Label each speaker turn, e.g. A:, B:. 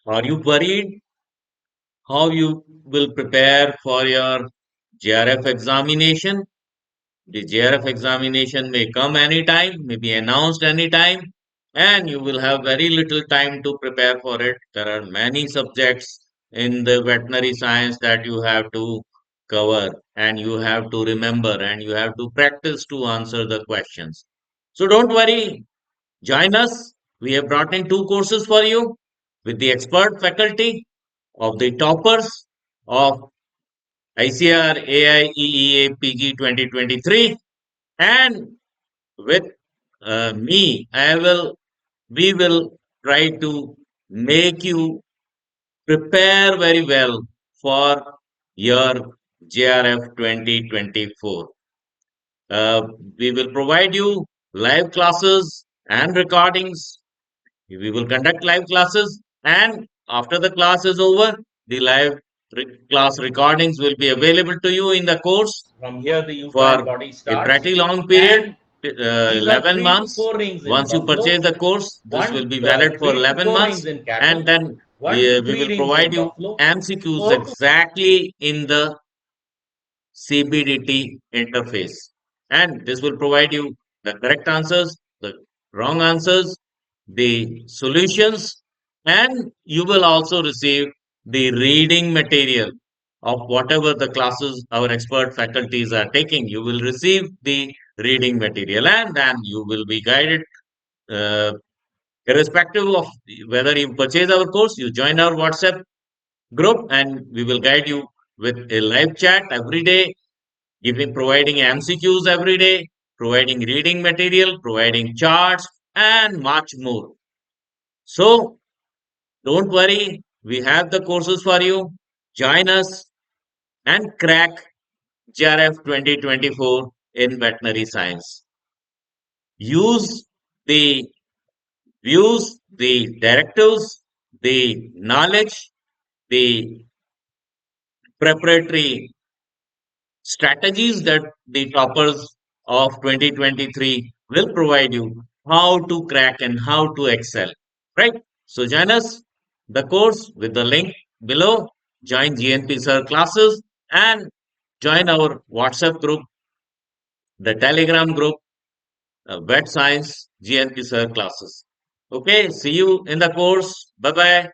A: Are you worried how you will prepare for your JRF examination? The JRF examination may come anytime, may be announced anytime, and you will have very little time to prepare for it. There are many subjects in the veterinary science that you have to cover, and you have to remember, and you have to practice to answer the questions. So don't worry, join us. We have brought in two courses for you with the expert faculty of the toppers of ICR AIEEA PG 2023, and with me, we will try to make you prepare very well for your JRF 2024. Uh, we will provide you live classes and recordings. We will conduct live classes, and after the class is over, the live class recordings will be available to you in the course
B: From here, the uterine
A: for
B: body
A: a
B: starts.
A: pretty long period,
B: And these are
A: 11
B: 3 to
A: months.
B: 4 rings in
A: Once you purchase
B: buffalo,
A: the course, this will be valid for
B: 3 to
A: 11
B: 4 rings
A: months,
B: in cattle,
A: and then
B: 1 to
A: we
B: 3
A: will
B: rings
A: provide
B: in
A: you
B: buffalo,
A: MCQs
B: 4 to
A: exactly in the CBDT interface. And this will provide you the correct answers, the wrong answers, the solutions, and you will also receive the reading material of whatever the classes our expert faculties are taking. You will receive the reading material, and then you will be guided. Uh, Irrespective of whether you purchase our course, you join our WhatsApp group, and we will guide you with a live chat every day, providing MCQs every day, providing reading material, providing charts, and much more. So don't worry, we have the courses for you. Join us and crack JRF 2024 in veterinary science. Use the views, the directives, the knowledge, the preparatory strategies that the toppers of 2023 will provide you how to crack and how to excel, right? So join us the course with the link below. Join GNP Sir classes and join our WhatsApp group, the Telegram group, Vet Science GNP Sir classes. Okay, see you in the course. Bye bye.